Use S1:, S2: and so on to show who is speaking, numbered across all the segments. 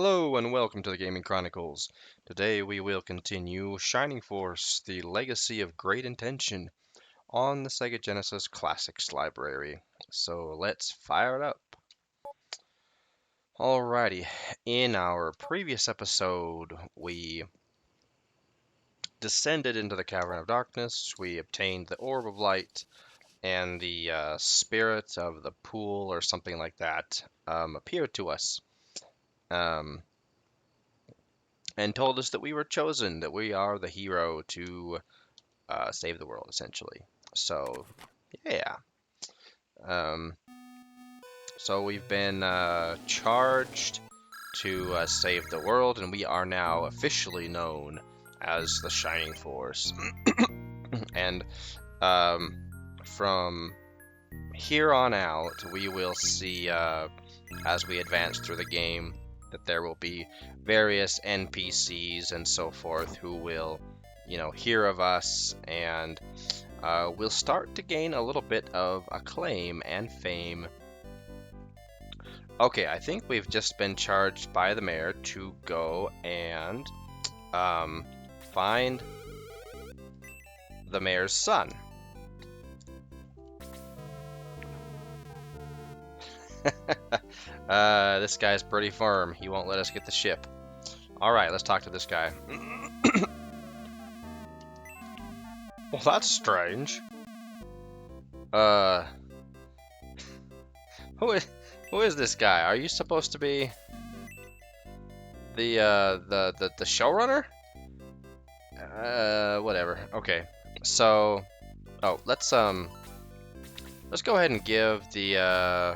S1: Hello and welcome to the Gaming Chronicles. Today we will continue Shining Force, the Legacy of Great Intention on the Sega Genesis Classics library. So let's fire it up. Alrighty, in our previous episode we descended into the Cavern of Darkness, we obtained the Orb of Light, and the spirit of the pool or something like that appeared to us. And told us that we were chosen, that we are the hero to save the world, essentially. So, yeah. Um, so we've been charged to save the world, and we are now officially known as the Shining Force. And from here on out, we will see, as we advance through the game, that there will be various NPCs and so forth who will, hear of us, and we'll start to gain a little bit of acclaim and fame. Okay, I think we've just been charged by the mayor to go and find the mayor's son. This guy's pretty firm. He won't let us get the ship. Alright, let's talk to this guy. Well, that's strange. Who is this guy? Are you supposed to be the showrunner? Whatever. Okay. So, let's go ahead and give the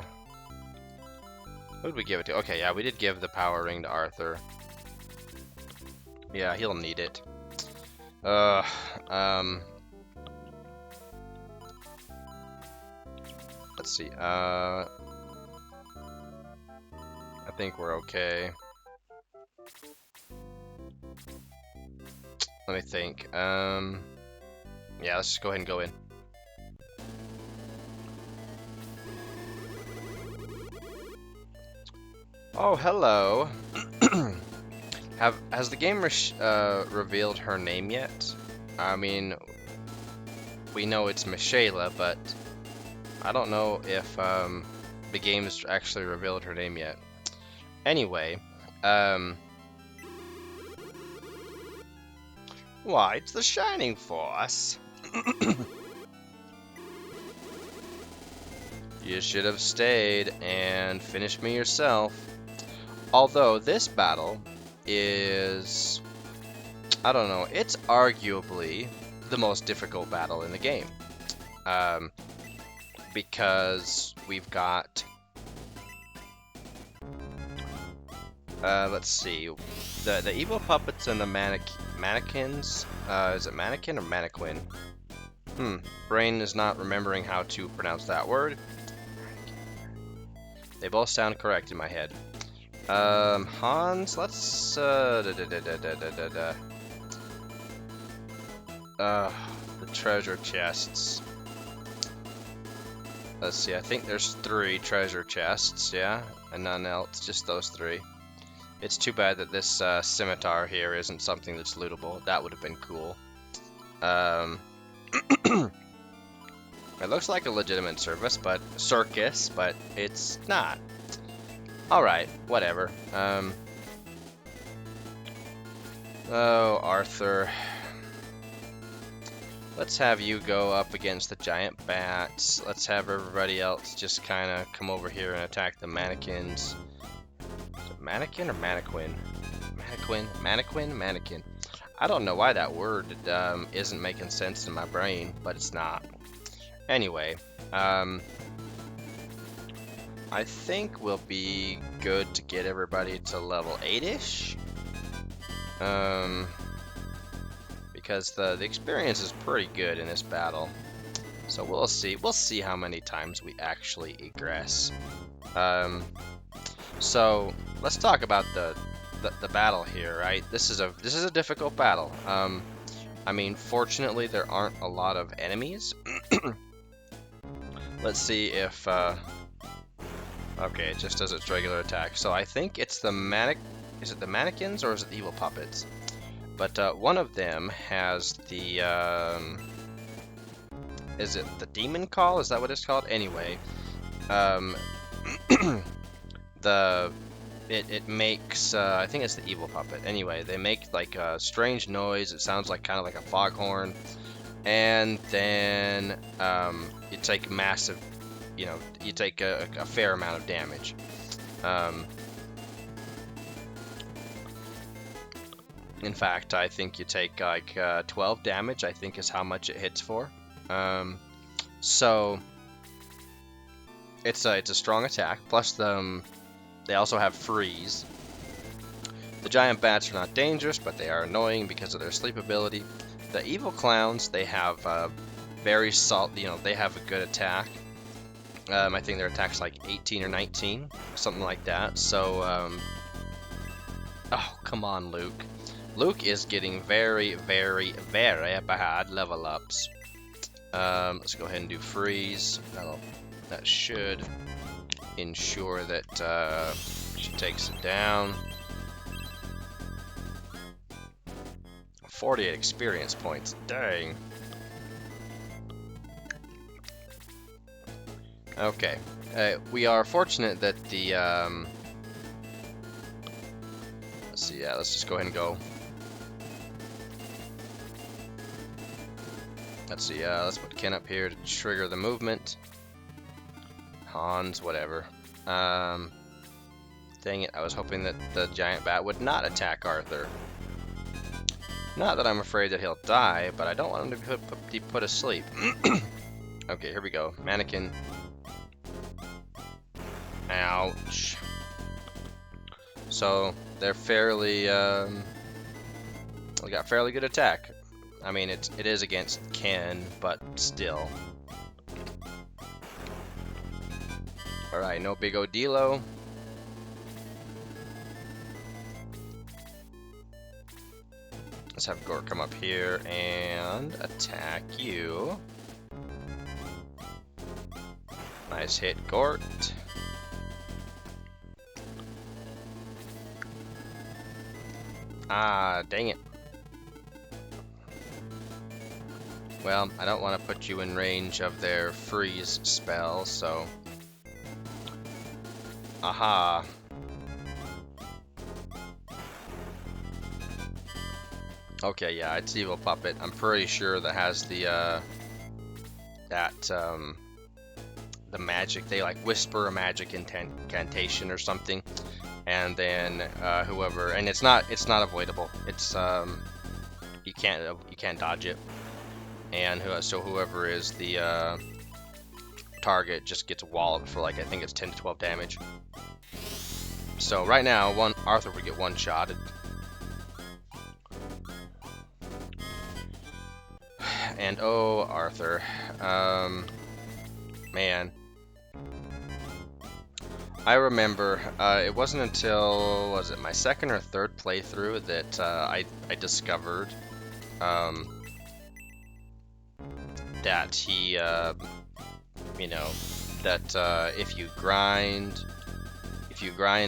S1: who did we give it to? Okay, yeah, we did give the power ring to Arthur. Yeah, he'll need it. Let's see. I think we're okay. Let me think. Yeah, let's just go ahead and go in. Oh, hello. Has the game revealed her name yet? I mean, we know it's Michaela, but I don't know if the game's actually revealed her name yet. Anyway, why, it's the Shining Force. You should have stayed and finished me yourself. Although this battle is, I don't know, it's arguably the most difficult battle in the game. Because we've got, let's see, the evil puppets and the mannequins. Is it mannequin or mannequin? Brain is not remembering how to pronounce that word. They both sound correct in my head. Hans, let's, the treasure chests. Let's see, I think there's 3 treasure chests, yeah? And none else, just those 3. It's too bad that this scimitar here isn't something that's lootable. That would have been cool. It looks like a legitimate circus, but it's not. Alright, whatever. Oh, Arthur. Let's have you go up against the giant bats. Let's have everybody else just kind of come over here and attack the mannequins. Is it mannequin or mannequin? Mannequin? I don't know why that word isn't making sense in my brain, but it's not. Anyway, I think we'll be good to get everybody to level 8-ish. Because the experience is pretty good in this battle. So we'll see. We'll see how many times we actually egress. So let's talk about the battle here, right? This is a difficult battle. I mean, fortunately there aren't a lot of enemies. Let's see if okay, it just does its regular attack. So I think it's the is it the mannequins or is it the evil puppets? But one of them has the, is it the demon call? Is that what it's called? Anyway, it makes, I think it's the evil puppet. Anyway, they make like a strange noise. It sounds like kind of like a foghorn. And then you take massive, you take a fair amount of damage. In fact, I think you take like 12 damage, I think is how much it hits for. So it's a strong attack. Plus they also have freeze. The giant bats are not dangerous, but they are annoying because of their sleep ability. The evil clowns, they have very they have a good attack. I think their attack's like 18 or 19, something like that. So, oh, come on, Luke. Luke is getting very, very, very bad level ups. Let's go ahead and do freeze. That should ensure that she takes it down. 48 experience points. Dang. Okay. We are fortunate that the let's see. Yeah, let's just go ahead and go. Let's see. Let's put Ken up here to trigger the movement. Hans, whatever. Dang it! I was hoping that the giant bat would not attack Arthur. Not that I'm afraid that he'll die, but I don't want him to be put asleep. Okay, here we go. Mannequin. Ouch. So they're fairly, they got fairly good attack. I mean, it is against Ken, but still. All right, no big Odilo. Let's have Gort come up here and attack you. Nice hit, Gort. Ah, dang it. Well, I don't want to put you in range of their freeze spell, so... Aha. Okay, yeah, it's Evil Puppet. I'm pretty sure that has the, the magic. They, like, whisper a magic incantation or something. And then, whoever... And it's not avoidable. It's, you can't dodge it. And so whoever is the, target just gets walloped for, like, I think it's 10 to 12 damage. So, right now, Arthur would get one-shotted. And oh, Arthur, man, I remember it wasn't until, was it my second or third playthrough that I discovered that he, you know, that if you grind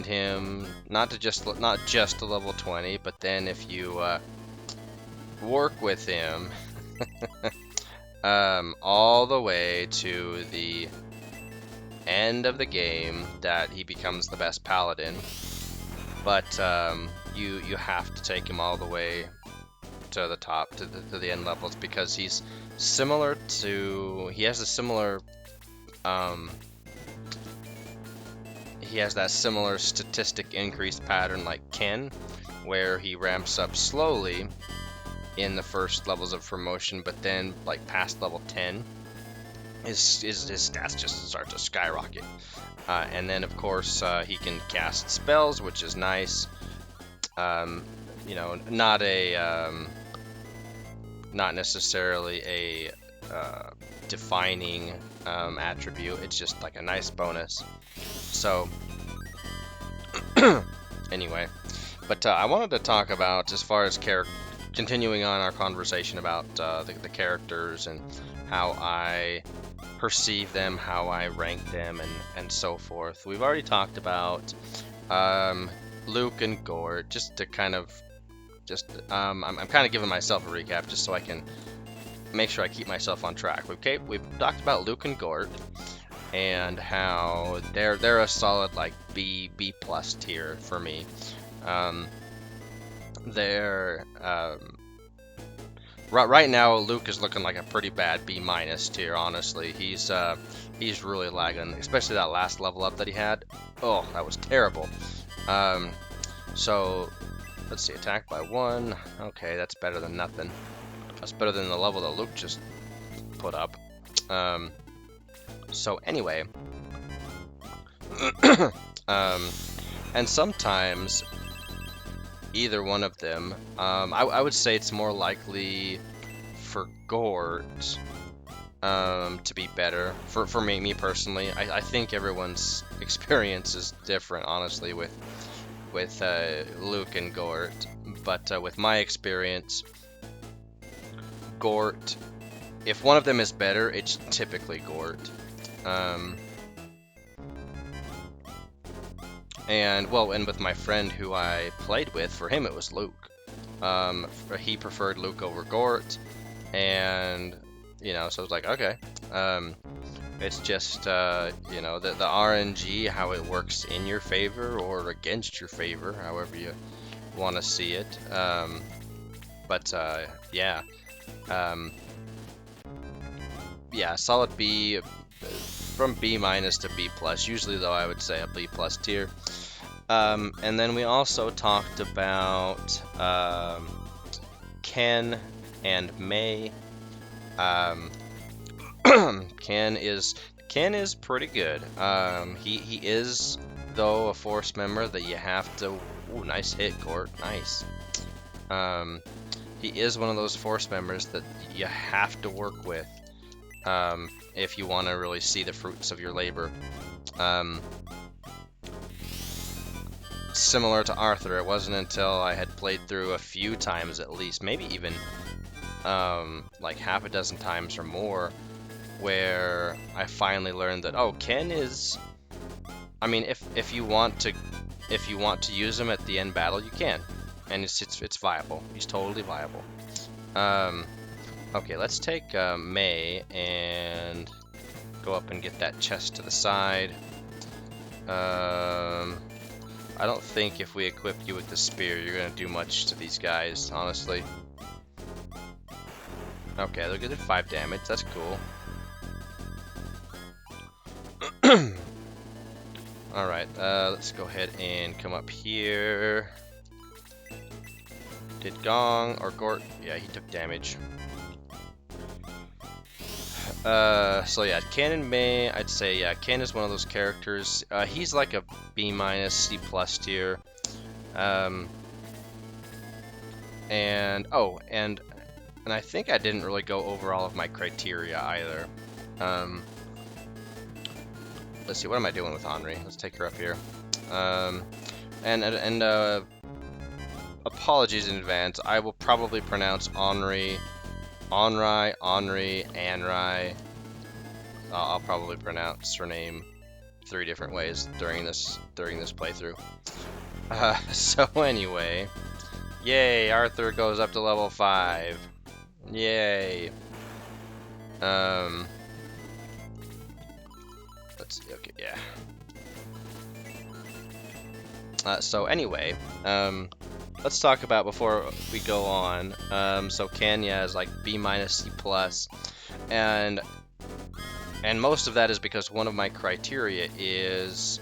S1: him, not just to level 20, but then if you work with him. All the way to the end of the game, that he becomes the best paladin. But you have to take him all the way to the top, to the end levels, because he's similar to, he has a similar he has that similar statistic increase pattern like Ken, where he ramps up slowly in the first levels of promotion, but then, like, past level 10, his stats just start to skyrocket. And then, of course, he can cast spells, which is nice. You know, not necessarily a defining attribute. It's just like a nice bonus. So, anyway, but I wanted to talk about, as far as continuing on our conversation about the characters and how I perceive them, how I rank them, and so forth. We've already talked about Luke and Gort, just to kind of, I'm kind of giving myself a recap just so I can make sure I keep myself on track. We've talked about Luke and Gort and how they're a solid like B plus tier for me. They're right now Luke is looking like a pretty bad B minus tier. Honestly, he's really lagging, especially that last level up that he had. Oh, that was terrible. So let's see, attack by 1. Okay, that's better than nothing. That's better than the level that Luke just put up. So anyway, and sometimes either one of them, I would say it's more likely for Gort to be better. For me personally, I think everyone's experience is different, honestly, with Luke and Gort. But with my experience, Gort, if one of them is better, it's typically Gort. And with my friend who I played with, for him it was Luke. He preferred Luke over Gort, and so I was like, okay. It's just the RNG, how it works in your favor or against your favor, however you want to see it. Yeah. Yeah, solid B, from B minus to B plus. Usually, though, I would say a B plus tier. And then we also talked about Ken and May. Ken is pretty good. He is, though, a force member that you have to. Ooh, nice hit, Gort. Nice. He is one of those force members that you have to work with if you want to really see the fruits of your labor. Similar to Arthur, it wasn't until I had played through a few times at least, maybe even like half a dozen times or more, where I finally learned that Ken is. I mean, if you want to use him at the end battle, you can, and it's viable. He's totally viable. Okay, let's take May and go up and get that chest to the side. I don't think if we equip you with the spear, you're gonna do much to these guys, honestly. Okay, they're good at 5 damage. That's cool. Alright, let's go ahead and come up here. Did Gong or Gort? Yeah, he took damage. So yeah, Ken and May, I'd say, yeah, Ken is one of those characters. He's like a B minus, C plus tier. And I think I didn't really go over all of my criteria either. Let's see, what am I doing with Henri? Let's take her up here. Apologies in advance. I will probably pronounce Henri, Anri. I'll probably pronounce her name 3 different ways during this playthrough. So anyway, yay! Arthur goes up to level 5. Yay! Let's see. Okay, yeah. So anyway, let's talk about before we go on. So Kenya is like B minus, C plus, and most of that is because one of my criteria is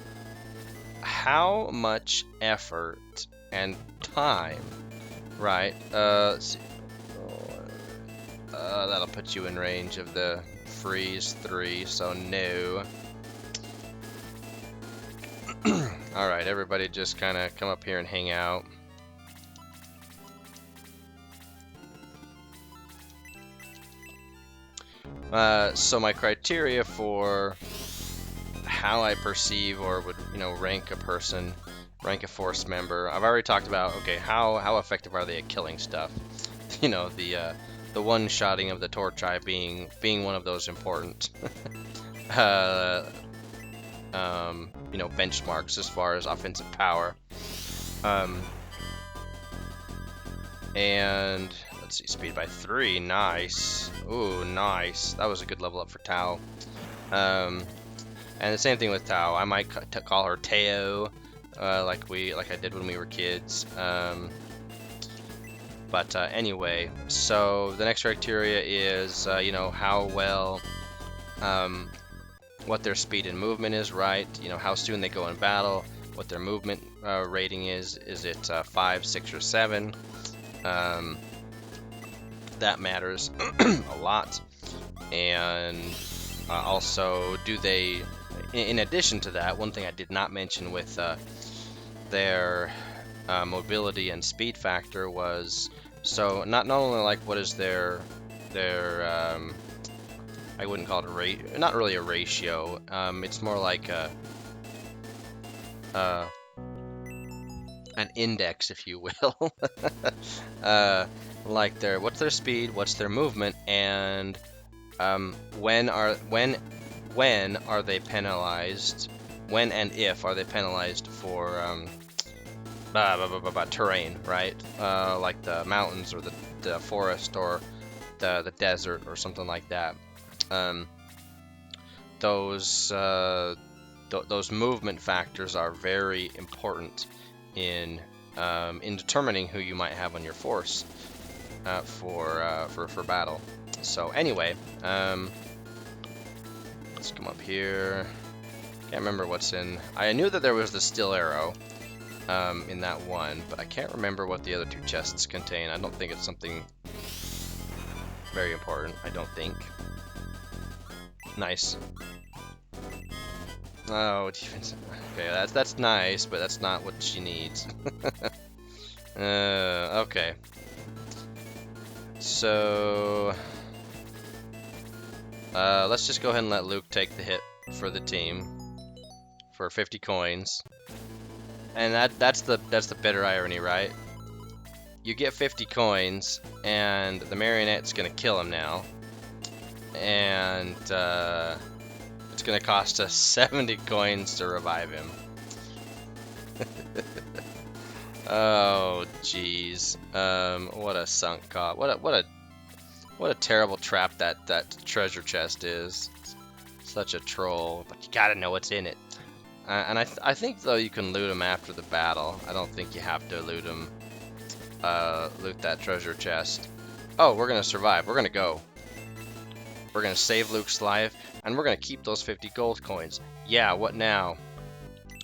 S1: how much effort and time, right? Let's see. That'll put you in range of the freeze 3, so no. Alright, everybody just kind of come up here and hang out. So my criteria for how I perceive or would, rank a person, rank a force member, I've already talked about, okay, how effective are they at killing stuff? The one-shotting of the torch eye being one of those important benchmarks as far as offensive power. Um, and let's see, speed by 3, nice. Ooh, nice. That was a good level up for Tao. And the same thing with Tao. I might call her Teo, like I did when we were kids. But anyway, so the next criteria is, you know, how well, what their speed and movement is, right? You know, how soon they go in battle, what their movement rating is. Is it 5, 6, or 7? That matters a lot. And also, do they, in addition to that, one thing I did not mention with their mobility and speed factor was, so not only like what is their I wouldn't call it not really a ratio. It's more like an index, if you will. Like what's their speed, what's their movement, and when are they penalized? When and if are they penalized for terrain, right? Like the mountains or the forest or the desert or something like that. Those movement factors are very important in determining who you might have on your force for battle. So anyway, let's come up here. Can't remember what's in. I knew that there was the still arrow in that one, but I can't remember what the other 2 chests contain. I don't think it's something very important. I don't think. Nice. Oh, defense. Okay, that's nice, but that's not what she needs. Okay. So let's just go ahead and let Luke take the hit for the team for 50 coins. And that's the bitter irony, right? You get 50 coins, and the marionette's gonna kill him now, and it's gonna cost us 70 coins to revive him. Oh, jeez. What a sunk cost. What a terrible trap that treasure chest is. Such a troll, but you gotta know what's in it. And I think though you can loot them after the battle. I don't think you have to loot them. Loot that treasure chest. Oh, we're gonna survive. We're gonna go. We're gonna save Luke's life, and we're gonna keep those 50 gold coins. Yeah, what now?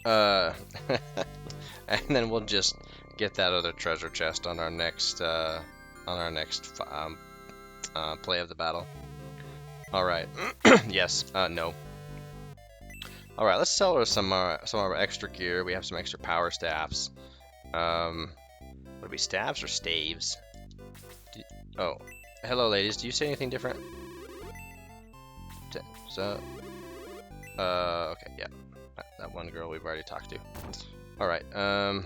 S1: And then we'll just get that other treasure chest on our next play of the battle. All right. Yes. No. All right. Let's sell her some of our extra gear. We have some extra power staffs. Would it be staves or staves? Oh, hello, ladies. Do you say anything different? So, okay, yeah. That one girl we've already talked to. All right. A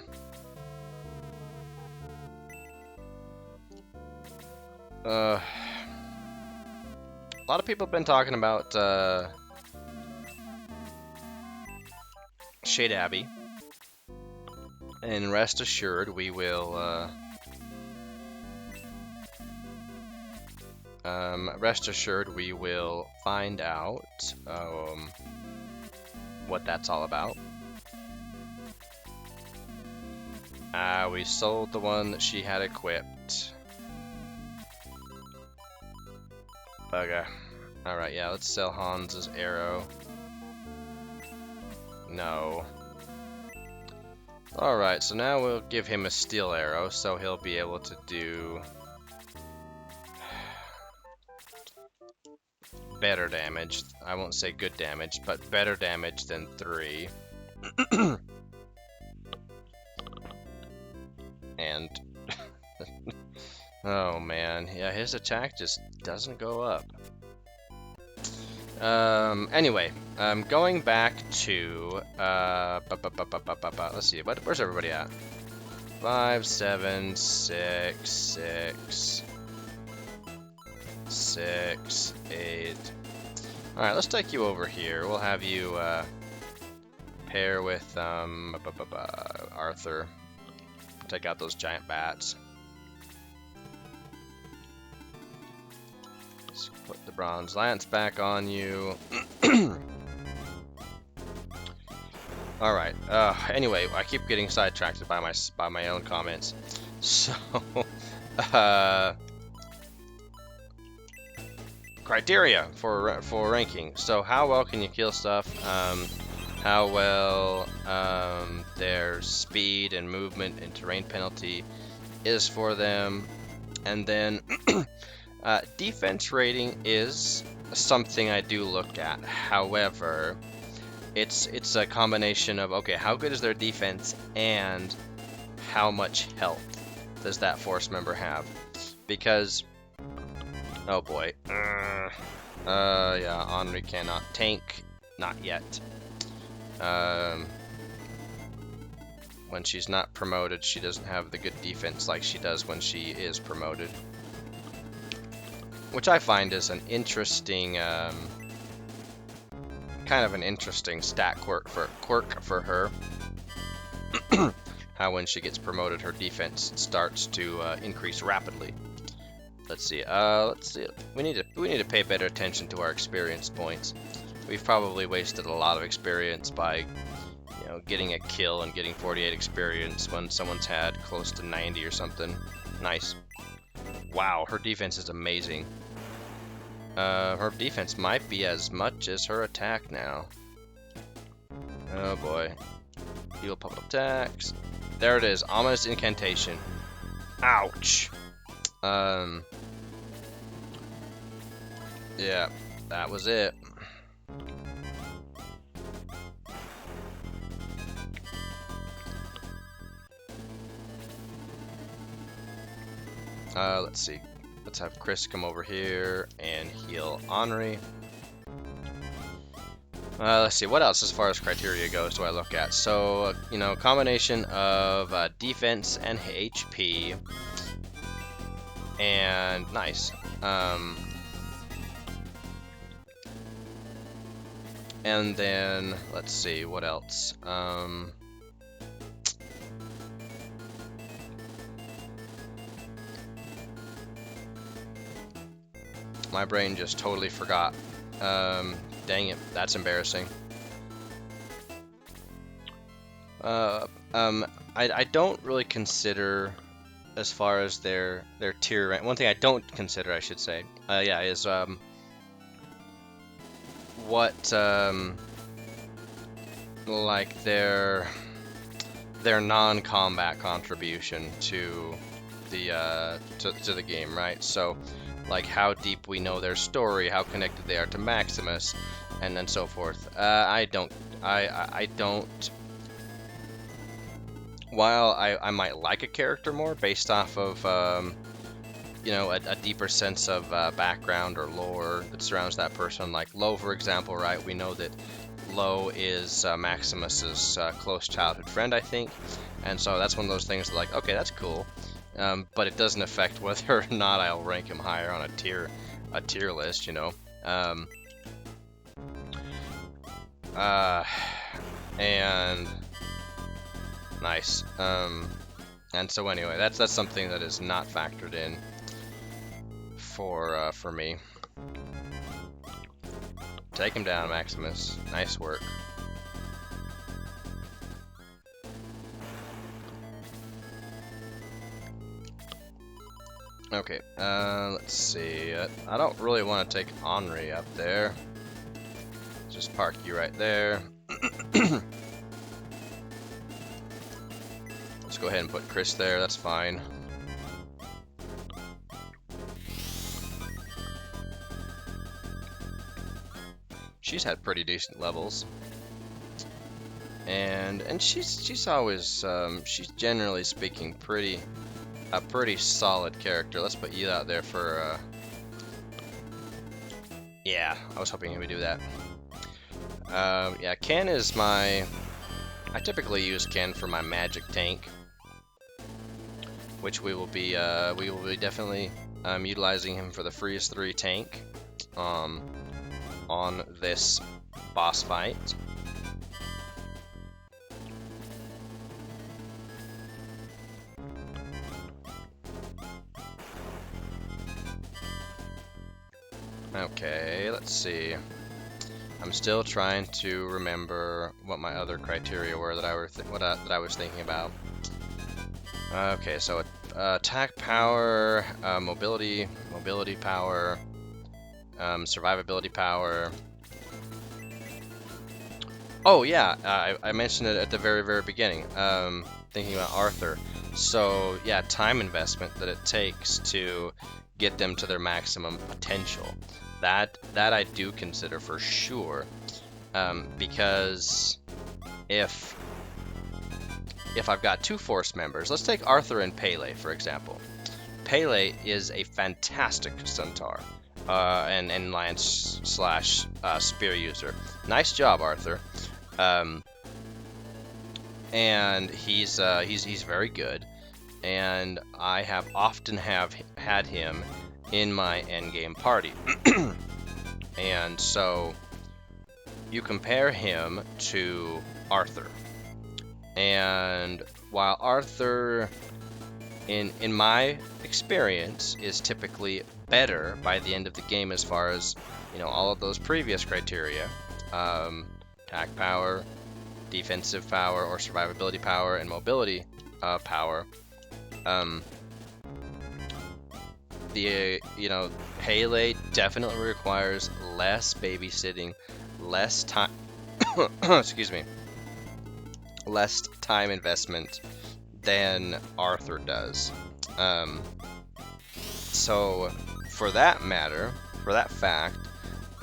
S1: lot of people have been talking about Shade Abbey, and rest assured we will find out what that's all about. We sold the one that she had equipped. Bugger. Alright, yeah, let's sell Hans's arrow. No. Alright, so now we'll give him a steel arrow, so he'll be able to do better damage. I won't say good damage, but better damage than 3. And oh man, yeah, his attack just doesn't go up. Anyway, going back to let's see, where's everybody at? 5, 7, 6, 6, 6, 8. All right, let's take you over here. We'll have you pair with Arthur. take out those giant bats. Let's put the bronze lance back on you. All right. Anyway, I keep getting sidetracked by my own comments. So, criteria for ranking. So, how well can you kill stuff? How well their speed and movement and terrain penalty is for them, and then defense rating is something I do look at. However, it's a combination of, okay, how good is their defense and how much health does that force member have? Because, oh boy, yeah, Henri cannot tank, not yet. When she's not promoted, she doesn't have the good defense like she does when she is promoted, which I find is an interesting, kind of an interesting stat quirk for her. How when she gets promoted, her defense starts to increase rapidly. Let's see. We need to pay better attention to our experience points. We've probably wasted a lot of experience by, getting a kill and getting 48 experience when someone's had close to 90 or something. Nice. Wow, her defense is amazing. Her defense might be as much as her attack now. Oh boy. Heal pop attacks. There it is. Ominous incantation. Ouch. Yeah, that was it. Let's see. Let's have Chris come over here and heal Henri. Let's see, what else as far as criteria goes do I look at? So, combination of defense and HP. And nice. And then, let's see, what else? My brain just totally forgot. Dang it, that's embarrassing. I don't really consider, as far as their tier rank. One thing I don't consider, I should say, is what like their non-combat contribution to the game, right? So, like how deep we know their story, how connected they are to Maximus, and then so forth. I don't. While I might like a character more based off of a deeper sense of background or lore that surrounds that person, like Lo, for example, right? We know that Lo is Maximus's close childhood friend, I think, and so that's one of those things like, okay, that's cool. But it doesn't affect whether or not I'll rank him higher on a tier list, and nice. And so anyway, that's something that is not factored in for me. Take him down, Maximus. Nice work. Okay, let's see. I don't really want to take Henri up there. Just park you right there. Let's go ahead and put Chris there, that's fine. She's had pretty decent levels. And she's always, she's generally speaking a pretty solid character. Let's put you out there for, yeah, I was hoping he would do that. Yeah, Ken is I typically use Ken for my magic tank, which we will be definitely utilizing him for the Freeze 3 tank on this boss fight. Okay, let's see. I'm still trying to remember what my other criteria were that I was thinking about. Okay, so attack power, mobility power, survivability power. Oh yeah, I mentioned it at the very beginning. Thinking about Arthur. So yeah, time investment that it takes to get them to their maximum potential. That I do consider for sure, because if I've got two force members, let's take Arthur and Pele for example. Pele is a fantastic centaur, and lance slash spear user. Nice job, Arthur. And he's very good, and I have often had him in my endgame party. And so you compare him to Arthur, and while Arthur, in my experience, is typically better by the end of the game as far as, you know, all of those previous criteria, attack power, defensive power or survivability power, and mobility power. Pele definitely requires less babysitting, less time. Excuse me. Less time investment than Arthur does. So for that fact,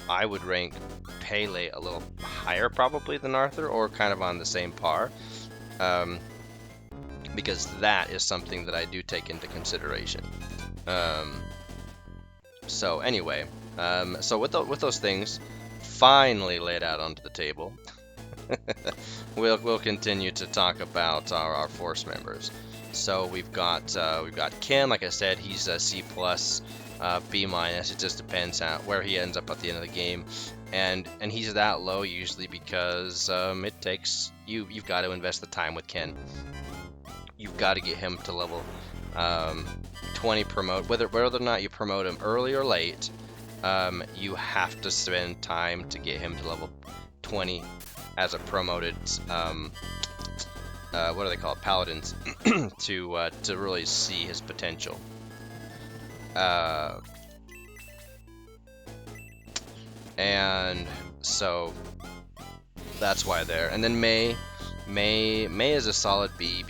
S1: I would rank Pele a little higher probably than Arthur, or kind of on the same par, because that is something that I do take into consideration. So anyway, so with those things finally laid out onto the table, we'll continue to talk about our force members. So we've got Ken. Like I said, he's a C+, B-. It just depends on where he ends up at the end of the game, and he's that low usually because it takes you've got to invest the time with Ken. You've got to get him to level 20 promote. Whether or not you promote him early or late, you have to spend time to get him to level 20 as a promoted what are they called, paladins, to really see his potential. And so that's why there. And then May is a solid B+.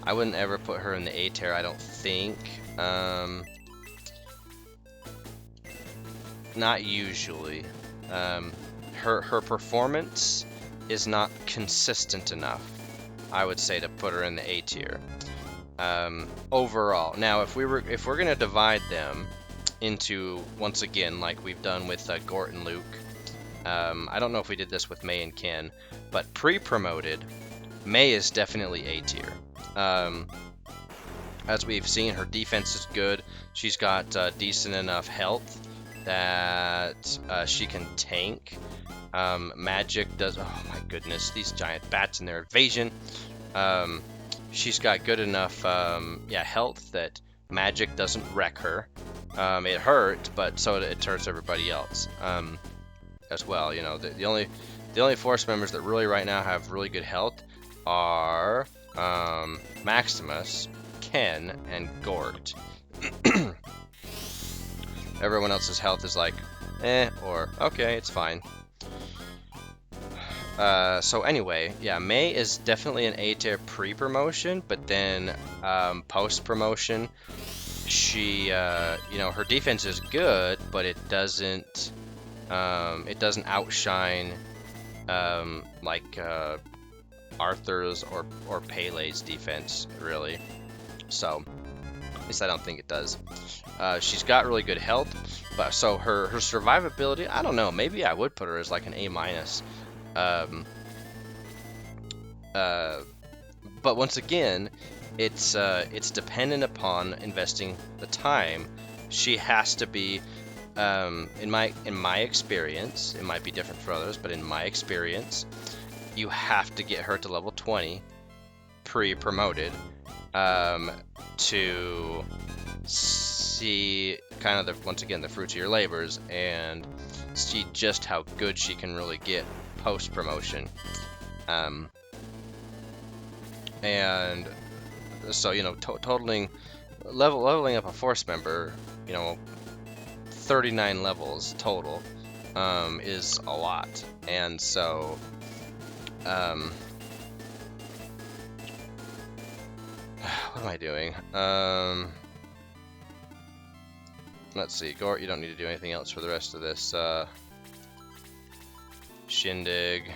S1: I wouldn't ever put her in the A tier, I don't think. Not usually. Her performance is not consistent enough, I would say, to put her in the A tier. Overall, now if we're gonna divide them into, once again, like we've done with Gort and Luke, I don't know if we did this with May and Ken, but pre-promoted, May is definitely A tier. As we've seen, her defense is good. She's got decent enough health that she can tank. Magic does, oh my goodness, these giant bats and their evasion. She's got good enough health that magic doesn't wreck her. It hurts, but so it hurts everybody else as well. You know, the only force members that really right now have really good health are Maximus, Ken, and Gort. Everyone else's health is like, or okay, it's fine. So anyway, yeah, May is definitely an A tier pre-promotion, but then post-promotion, she, her defense is good, but it doesn't outshine like Arthur's or Pele's defense, really. So at least I don't think it does. She's got really good health, but so her survivability, I don't know, maybe I would put her as like an A-. But once again, it's dependent upon investing the time. She has to be, in my experience, it might be different for others, but in my experience, you have to get her to level 20 pre-promoted to see kind of the, once again, the fruits of your labors and see just how good she can really get post promotion. And so, you know, leveling up a force member, you know, 39 levels total, is a lot. And so, what am I doing? Let's see, Gort, you don't need to do anything else for the rest of this shindig.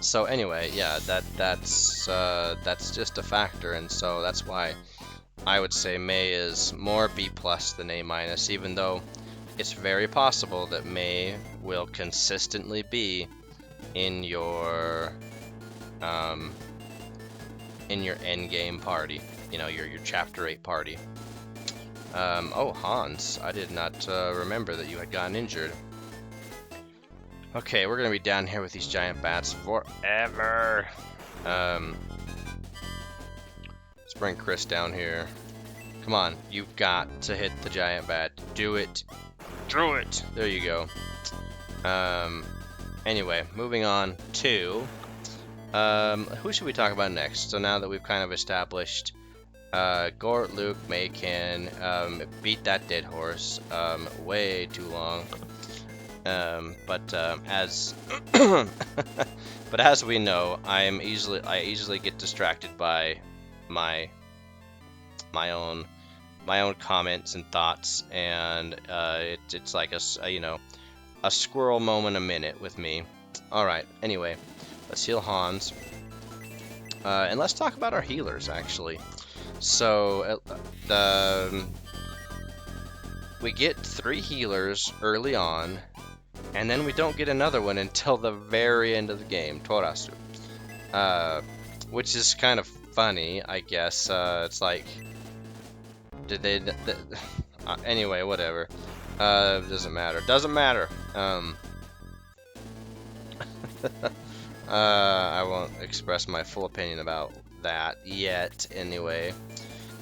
S1: So anyway, yeah, that's just a factor, and so that's why I would say May is more B+ than A-, even though it's very possible that May will consistently be in your end game party, you know, your chapter 8 party. Oh, Hans, I did not remember that you had gotten injured. Okay, we're gonna be down here with these giant bats forever. Let's bring Chris down here. Come on, you've got to hit the giant bat. Do it. Do it. There you go. Anyway, moving on to who should we talk about next? So now that we've kind of established Gort, Luke, May can beat that dead horse way too long. But as but as we know, I easily get distracted by my own comments and thoughts, and it's like a squirrel moment a minute with me. All right. Anyway, let's heal Hans, and let's talk about our healers actually. So we get 3 healers early on. And then we don't get another one until the very end of the game, Torasu. Which is kind of funny, I guess. It's like, did they? Anyway, whatever. Doesn't matter. Doesn't matter. I won't express my full opinion about that yet. Anyway,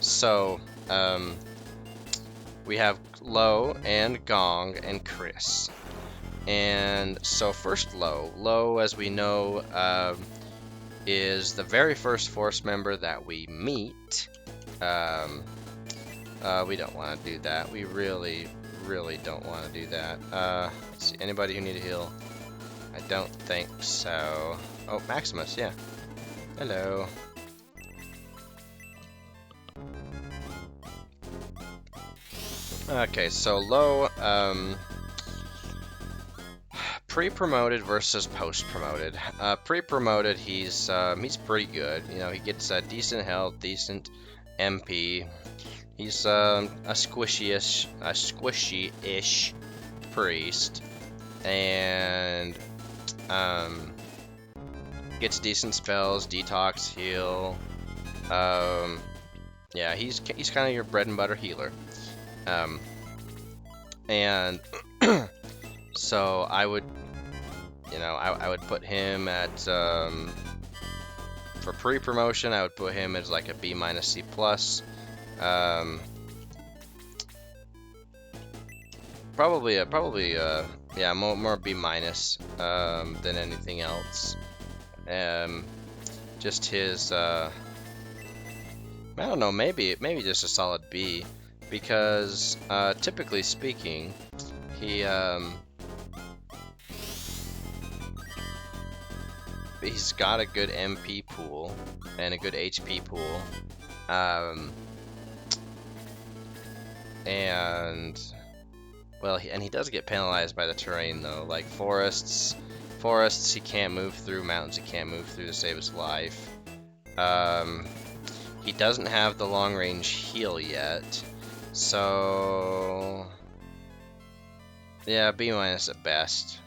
S1: so we have Lo and Gong and Chris. And so first Lo, as we know, is the very first force member that we meet. We don't want to do that. We really don't want to do that. Let's see, anybody who need a heal? I don't think so. Oh, Maximus, yeah. Hello. Okay, so Lo, pre-promoted versus post-promoted. Pre-promoted, he's pretty good. You know, he gets decent health, decent MP. He's a squishy-ish priest, and gets decent spells, detox, heal. Yeah, he's kind of your bread and butter healer. And so I would, I would put him at, for pre-promotion, I would put him as like a B- C+. Yeah, more B- than anything else. Just his, I don't know, maybe just a solid B, because typically speaking, he's got a good MP pool and a good HP pool, and well, he does get penalized by the terrain though. Like forests he can't move through, mountains he can't move through to save his life. He doesn't have the long range heal yet, so yeah, B- at best.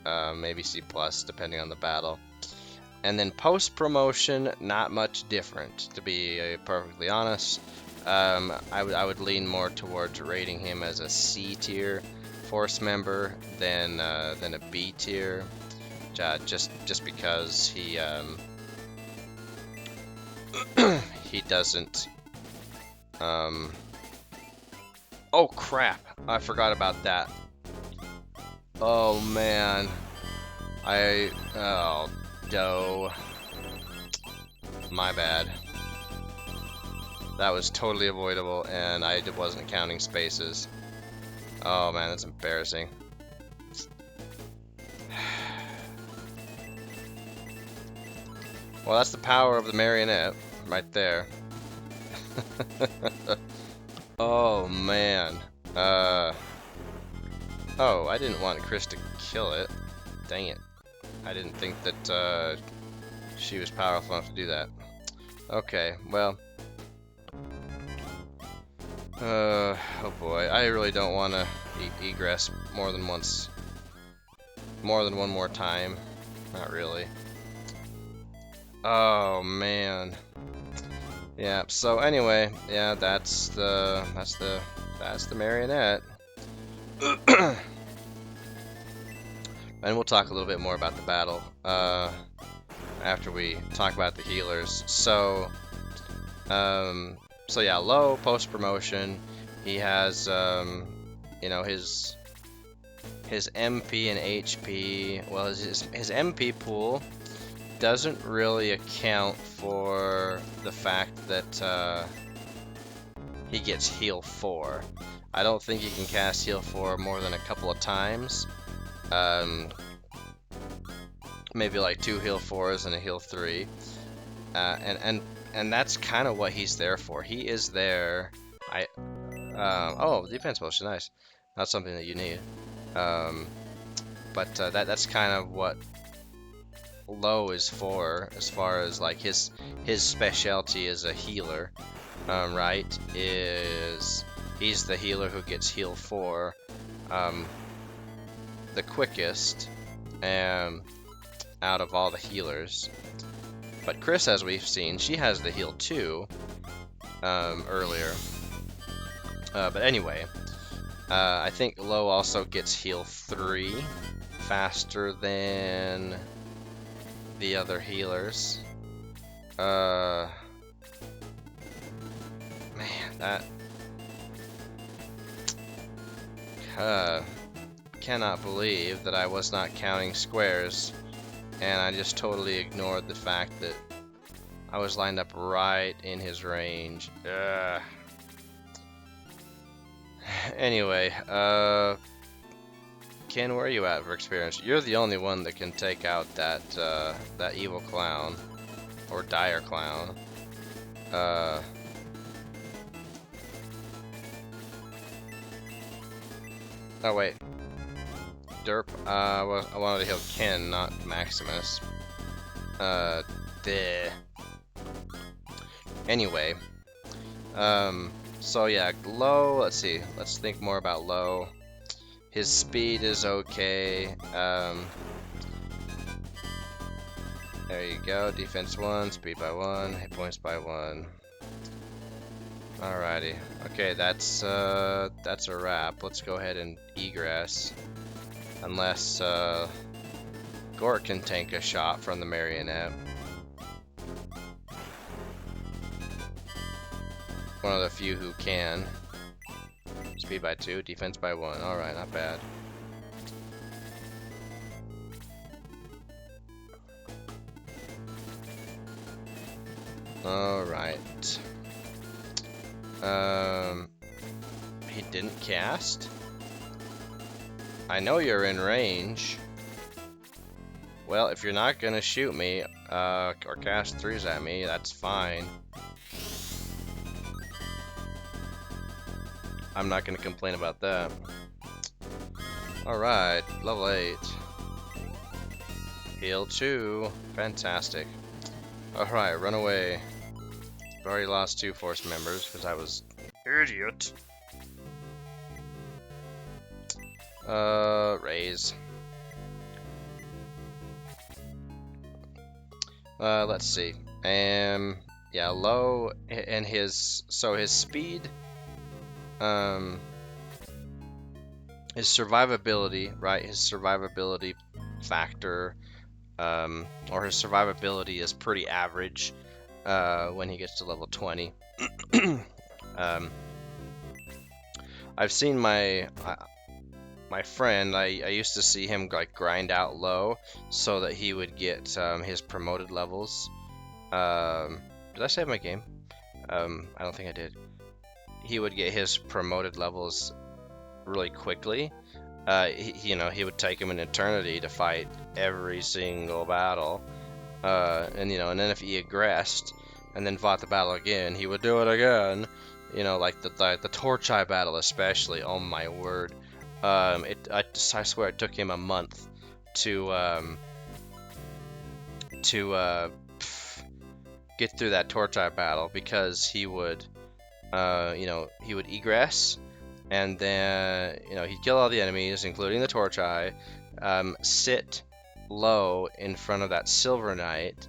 S1: Maybe C+ depending on the battle. And then post promotion, not much different, to be perfectly honest. I would lean more towards rating him as a C tier force member than a B tier, just because he he doesn't. Oh crap! I forgot about that. Oh man. Oh, dough. My bad. That was totally avoidable, and I wasn't counting spaces. Oh man, that's embarrassing. Well, that's the power of the marionette, right there. Oh man. Oh, I didn't want Chris to kill it. Dang it. I didn't think that she was powerful enough to do that. Okay, well. Oh boy, I really don't want to egress more than once. More than one more time. Not really. Oh man. Yeah, so anyway, yeah, that's the marionette. And we'll talk a little bit more about the battle after we talk about the healers. So yeah, Low post promotion, he has you know, his MP and HP. Well, his MP pool doesn't really account for the fact that he gets heal 4. I don't think he can cast heal 4 more than a couple of times. Maybe like 2 heal 4s and a heal 3. And that's kind of what he's there for. He is there. Oh, defense potion, nice. Not something that you need. But that's kind of what Low is for, as far as like his specialty as a healer, right? Is he's the healer who gets heal 4 the quickest out of all the healers. But Chris, as we've seen, she has the heal 2 earlier. But anyway, I think Low also gets heal 3 faster than the other healers. Man, that cannot believe that I was not counting squares, and I just totally ignored the fact that I was lined up right in his range. Anyway, Ken, where are you at for experience? You're the only one that can take out that that evil clown, or dire clown. Oh wait, derp. I wanted to heal Ken, not Maximus. Anyway, so yeah, Low. Let's see. Let's think more about Low. His speed is okay. There you go. Defense 1, speed by 1, hit points by 1. Alrighty. Okay, that's a wrap. Let's go ahead and egress. Unless Gort can tank a shot from the marionette. One of the few who can. Speed by 2, defense by 1. Alright, not bad. Alright. He didn't cast? I know you're in range. Well, if you're not gonna shoot me, or cast 3s at me, that's fine. I'm not gonna complain about that. Alright, level 8. Heal 2. Fantastic. Alright, run away. I've already lost 2 force members because I was idiot. Raise. Let's see. Yeah, Low and his speed. His survivability, right? His survivability factor, or his survivability is pretty average. when he gets to level 20. um, I've seen my friend. I used to see him like grind out low so that he would get his promoted levels. Did I save my game? I don't think I did. He would get his promoted levels really quickly. He would take him an eternity to fight every single battle. And then if he aggressed and then fought the battle again, he would do it again. Like the Torchai battle especially. Oh my word! I swear it took him a month to get through that Torchai battle because he would egress, and then he'd kill all the enemies, including the Torchai, sit low in front of that Silver Knight,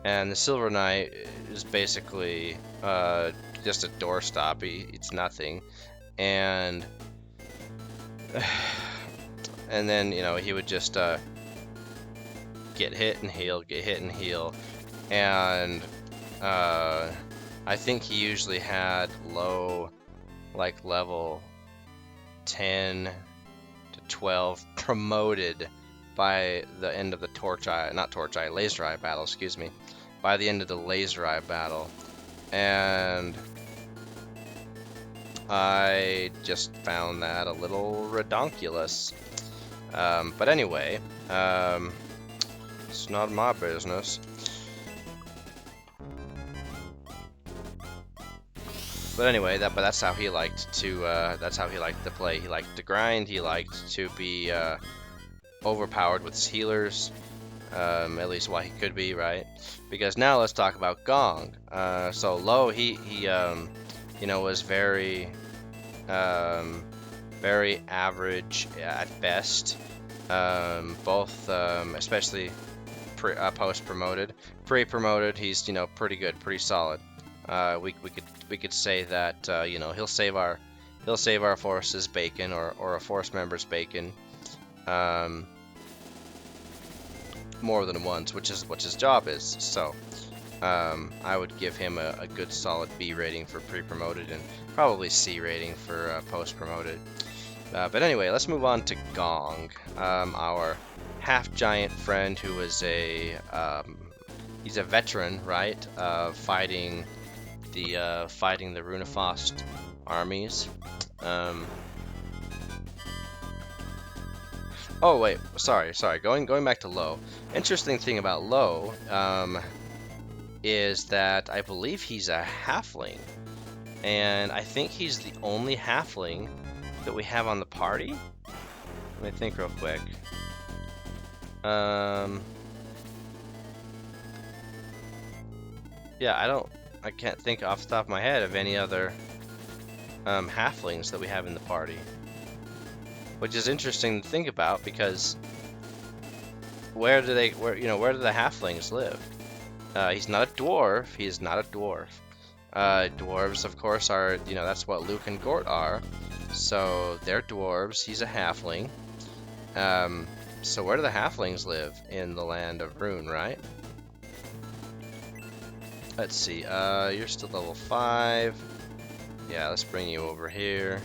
S1: and the Silver Knight is basically just a doorstop. It's nothing, and then he would just get hit and heal, and I think he usually had low, like level 10 to 12 promoted by the end of the Laser Eye battle, excuse me, by the end of the Laser Eye battle. And I just found that a little redonkulous. But anyway, it's not my business. But anyway, that's how he liked to play. He liked to grind. He liked to be overpowered with his healers, at least while he could be, right? Because now let's talk about Gong. So Lo, he was very average at best. Both especially post promoted. Pre-promoted, he's pretty good, pretty solid. We could say that he'll save our force's bacon, or a force member's bacon, more than once, which is what his job is. So I would give him a good solid B rating for pre-promoted, and probably C rating for post-promoted. But anyway, let's move on to Gong, our half-giant friend who is he's a veteran, right, fighting the Runefaust armies. Oh wait, sorry. Going back to Lo. Interesting thing about Lo is that I believe he's a halfling, and I think he's the only halfling that we have on the party. Let me think real quick. Yeah, I can't think off the top of my head of any other halflings that we have in the party, which is interesting to think about, because where do the halflings live? He's not a dwarf. He is not a dwarf. Dwarves, of course, are that's what Luke and Gort are. So they're dwarves. He's a halfling. So where do the halflings live in the land of Rune, right? Let's see. You're still level 5. Yeah, let's bring you over here.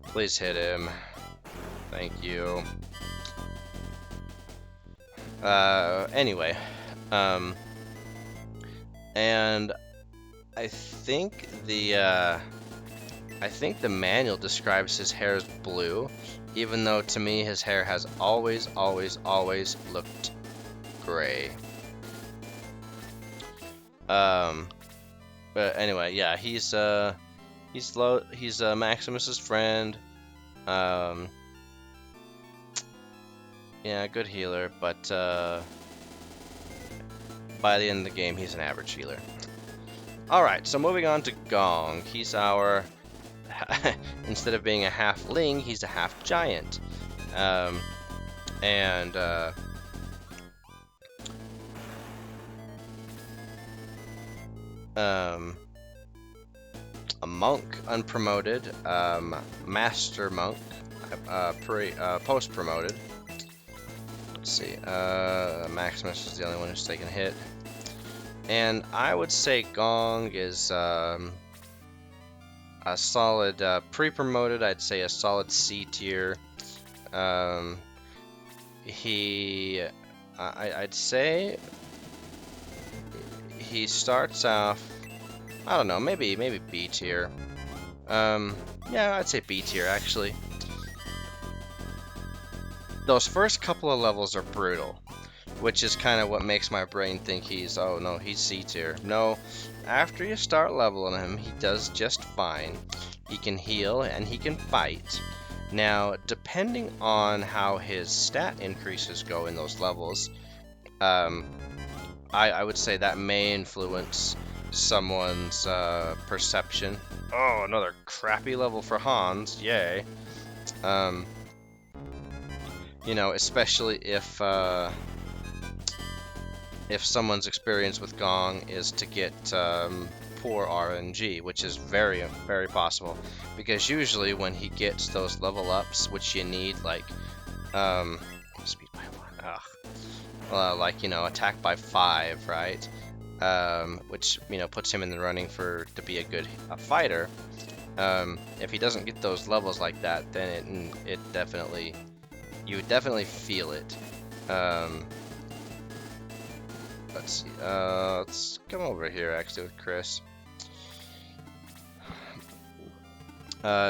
S1: Please hit him. Thank you. Anyway, and I think the manual describes his hair as blue, even though to me his hair has always looked gray. But anyway, yeah, he's Maximus's friend. Yeah, good healer, but by the end of the game, he's an average healer. Alright, so moving on to Gong. He's our... instead of being a half-ling, he's a half-giant. A monk, unpromoted, master monk, post-promoted. Let's see, Maximus is the only one who's taken a hit. And I would say Gong is a solid pre-promoted. I'd say a solid C tier. Um, I'd say he starts off. I don't know, maybe B tier. Yeah, I'd say B tier actually. Those first couple of levels are brutal, which is kind of what makes my brain think he's, oh no, he's C tier. No, after you start leveling him, he does just fine. He can heal and he can fight. Now, depending on how his stat increases go in those levels, I would say that may influence someone's perception. Oh, another crappy level for Hans, yay. You know, especially if someone's experience with Gong is to get poor RNG, which is very, very possible. Because usually when he gets those level ups, which you need, like, speed by 1, like, you know, attack by 5, right? Which, you know, puts him in the running to be a good fighter. If he doesn't get those levels like that, then it definitely, you would definitely feel it. Let's see. Let's come over here actually with Chris.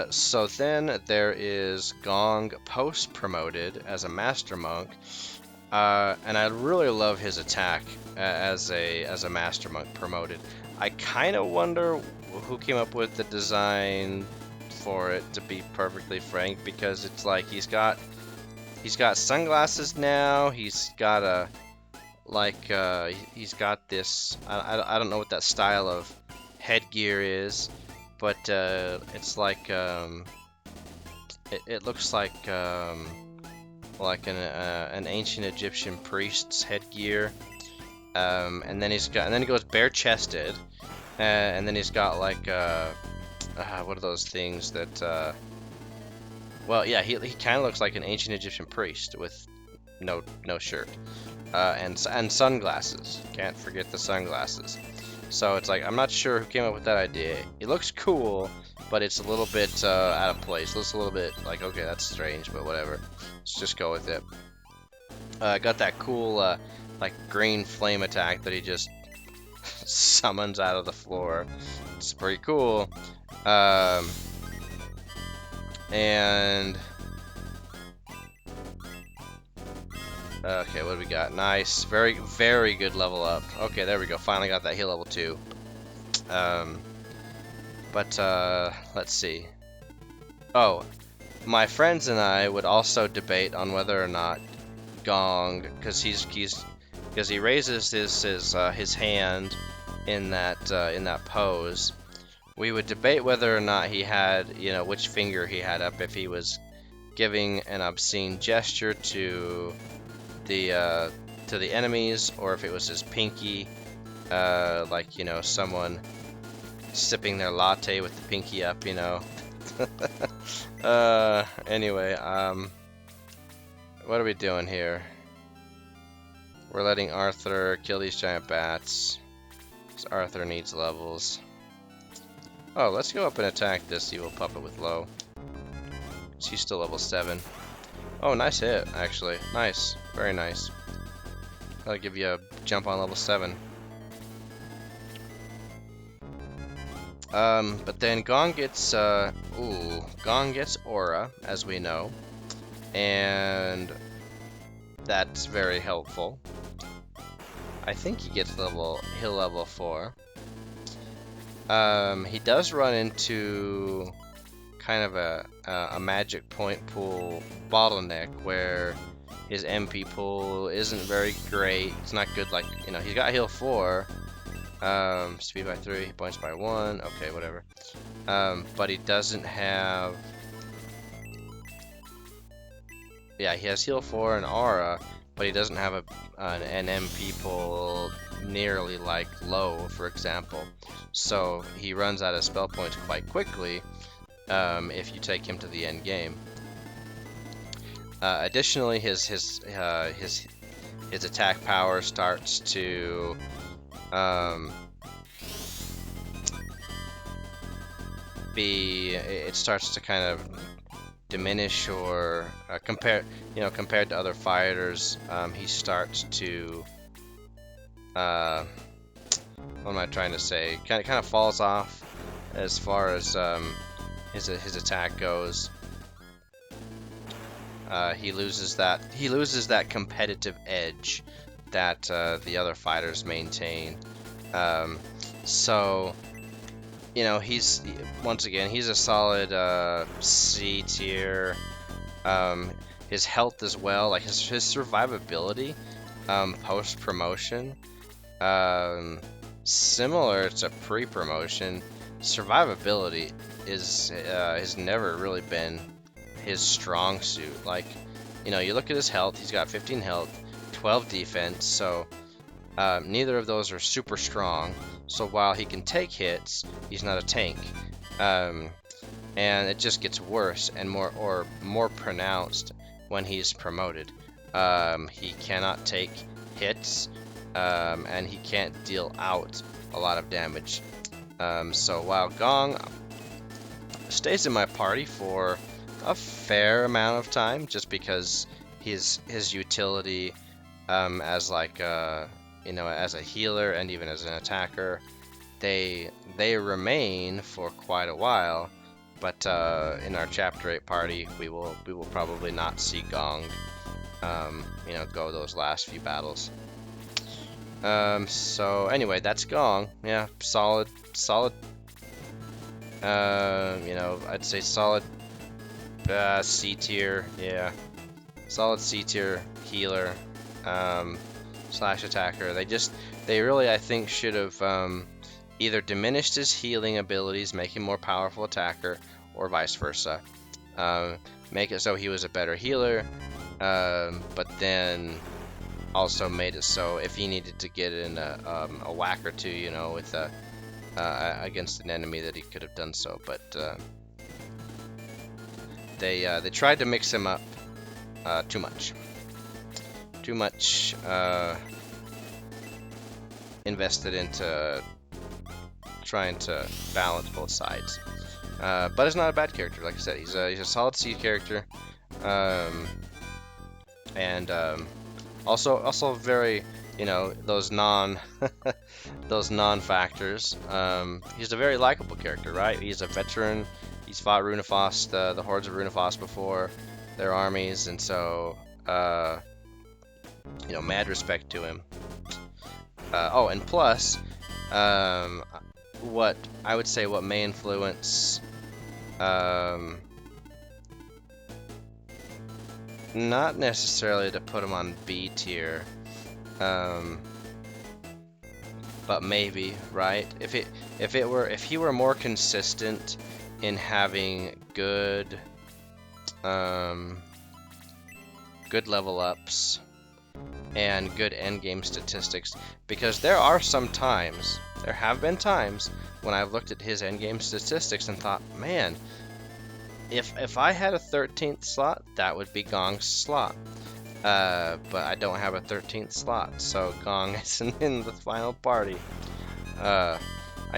S1: So then there is Gong post-promoted as a Master Monk, and I really love his attack as a Master Monk promoted. I kind of wonder who came up with the design for it, to be perfectly frank, because it's like he's got sunglasses now. He's got a he's got this. I don't know what that style of headgear is, but it's like it looks like an ancient Egyptian priest's headgear. And then he goes bare-chested, and then he's got like what are those things that well, yeah, he kind of looks like an ancient Egyptian priest with no shirt, and sunglasses. Can't forget the sunglasses. So it's like, I'm not sure who came up with that idea. It looks cool, but it's a little bit out of place. It looks a little bit like, okay, that's strange, but whatever. Let's just go with it. Got that cool like green flame attack that he just summons out of the floor. It's pretty cool. And okay, what do we got? Nice, very, very good level up. Okay, there we go. Finally got that heal level 2. But let's see. Oh, my friends and I would also debate on whether or not Gong, because he raises his hand in that pose. We would debate whether or not he had, you know, which finger he had up, if he was giving an obscene gesture to the enemies, or if it was his pinky, like, you know, someone sipping their latte with the pinky up, you know. Anyway, what are we doing here? We're letting Arthur kill these giant bats, because Arthur needs levels. Oh, let's go up and attack this evil puppet with low. She's still level 7. Oh, nice hit, actually. Nice. Very nice. That'll give you a jump on level 7. But then Gong gets, Gong gets Aura, as we know. And that's very helpful. I think he gets heal level 4. He does run into kind of a magic point pool bottleneck where his MP pool isn't very great. It's not good, like, you know, he's got heal 4, speed by 3, points by 1, okay, whatever. But he doesn't have, yeah, he has heal 4 and aura, but he doesn't have an MP pool nearly like low, for example. So he runs out of spell points quite quickly if you take him to the end game. Additionally, his attack power starts to um, it starts to kind of diminish or compared to other fighters, he starts to what am I trying to say? Kind of falls off as far as his attack goes. He loses that competitive edge that the other fighters maintain. So he's a solid C tier. His health as well, like his survivability post promotion. Similar to pre-promotion, survivability has never really been his strong suit. Like, you look at his health, he's got 15 health, 12 defense, so neither of those are super strong. So while he can take hits, he's not a tank. And it just gets worse and more pronounced when he's promoted. He cannot take hits, and he can't deal out a lot of damage. So while Gong stays in my party for a fair amount of time, just because his utility as like as a healer and even as an attacker, they remain for quite a while. But in our Chapter 8 party, we will probably not see Gong go those last few battles. So anyway, that's Gong. Yeah, solid. I'd say solid C tier. Yeah, solid C tier healer slash attacker. They really, I think, should have either diminished his healing abilities, make him more powerful attacker, or vice versa. Make it so he was a better healer, but then also made it so if he needed to get in a whack or two, with against an enemy, that he could have done so. But they tried to mix him up too much. Invested into trying to balance both sides. But it's not a bad character. Like I said, he's a solid C character, and also very, those those non-factors. He's a very likable character, right? He's a veteran. He's fought Runefaust, the hordes of Runefaust before, their armies, and so mad respect to him. And plus, what I would say what may influence not necessarily to put him on B tier, but maybe, right? If he were more consistent in having good level ups and good endgame statistics, because there have been times when I've looked at his endgame statistics and thought, man, if I had a 13th slot, that would be Gong's slot. But I don't have a 13th slot, so Gong isn't in the final party. I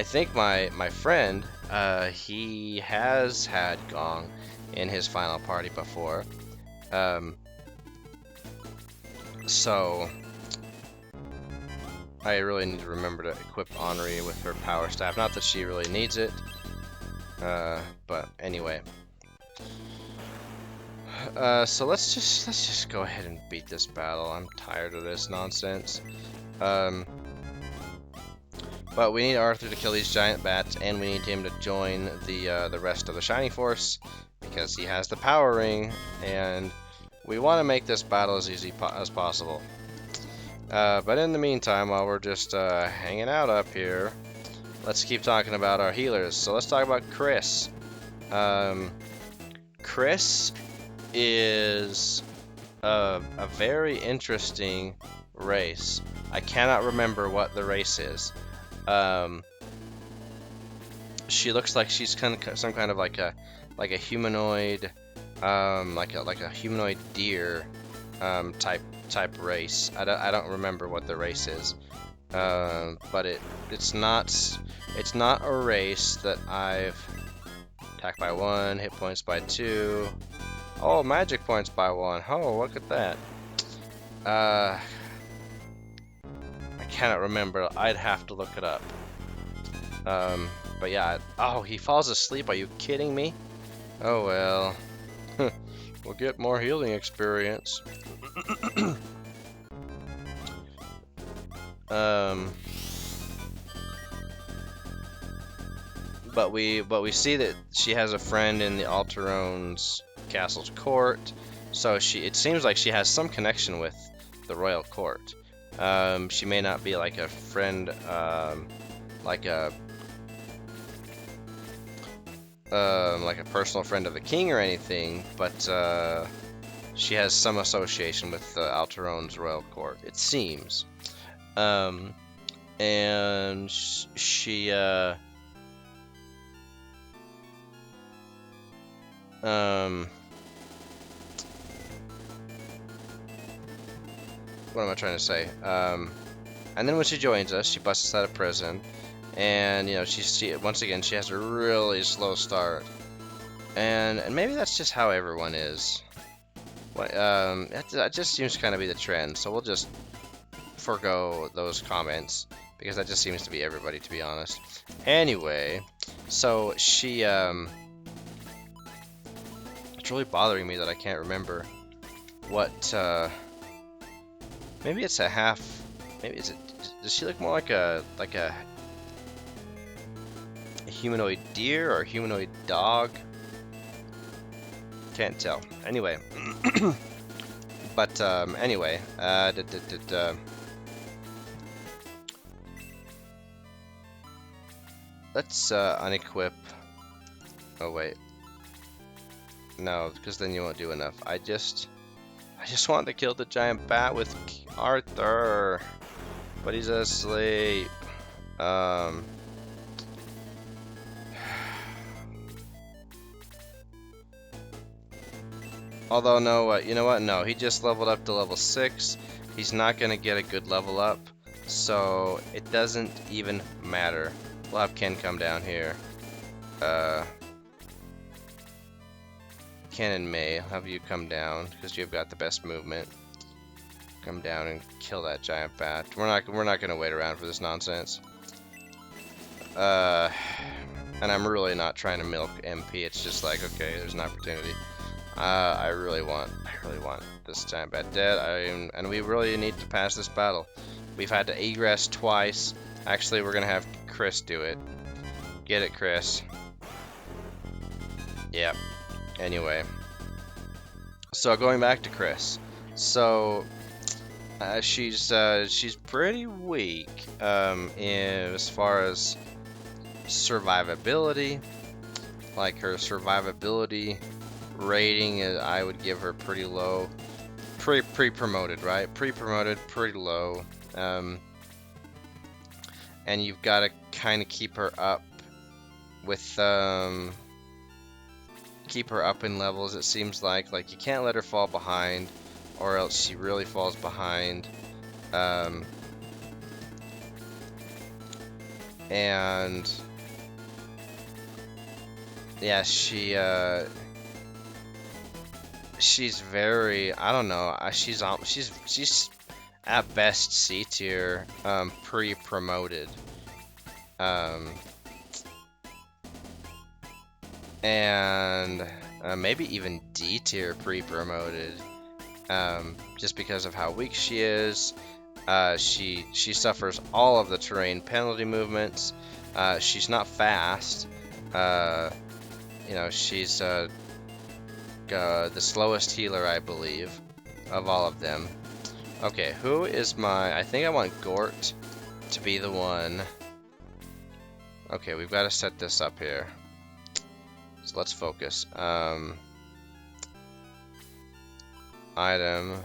S1: think my friend, he has had Gong in his final party before. So I really need to remember to equip Henri with her power staff. Not that she really needs it, but anyway. So let's just go ahead and beat this battle. I'm tired of this nonsense. But we need Arthur to kill these giant bats, and we need him to join the rest of the Shining Force, because he has the power ring, and we want to make this battle as easy as possible. But in the meantime, while we're just hanging out up here, let's keep talking about our healers. So let's talk about Chris. Chris is a very interesting race. I cannot remember what the race is. She looks like she's some kind of like a humanoid, like a humanoid deer type race. I don't remember what the race is. But it's not a race that I've attacked by 1, hit points by 2. Oh, magic points by 1. Oh, look at that. I cannot remember. I'd have to look it up. But yeah. Oh, he falls asleep. Are you kidding me? Oh well. We'll get more healing experience. But we see that she has a friend in the Alterone's castle's court, so it seems like she has some connection with the royal court. She may not be like a friend, like a personal friend of the king or anything, but she has some association with Alterone's royal court, it seems. And she what am I trying to say? And then when she joins us, she busts us out of prison, and you know, she once again she has a really slow start, and maybe that's just how everyone is. That just seems to kind of be the trend. So we'll just forgo those comments because that just seems to be everybody, to be honest. Anyway, so she it's really bothering me that I can't remember what. Maybe it's a half. Maybe does she look more like a humanoid deer or a humanoid dog? Can't tell. Anyway, but anyway, let's unequip. Oh wait, no, because then you won't do enough. I just want to kill the giant bat with Arthur, but he's asleep. Although no, you know what? No, he just leveled up to level 6. He's not gonna get a good level up, so it doesn't even matter. We'll have Ken come down here. Ken and May, I'll have you come down because you've got the best movement. Come down and kill that giant bat. We're not gonna wait around for this nonsense. And I'm really not trying to milk MP. It's just like, okay, there's an opportunity. I really want this giant bat dead. And we really need to pass this battle. We've had to egress twice. Actually, we're gonna have Chris do it. Get it, Chris. Yep. Anyway, so going back to Chris, so she's pretty weak as far as survivability. Like her survivability rating is, I would give her pretty low. Pre-promoted, right? Pre-promoted, pretty low. And you've got to kind of keep her up with keep her up in levels, it seems like you can't let her fall behind or else she really falls behind. And yeah, she's very, I don't know, she's at best C tier, pre-promoted. And maybe even D tier pre-promoted, just because of how weak she is. She suffers all of the terrain penalty movements. She's not fast. You know, she's the slowest healer, I believe, of all of them. Okay, who is I think I want Gort to be the one. Okay, we've got to set this up here. So let's focus. Item.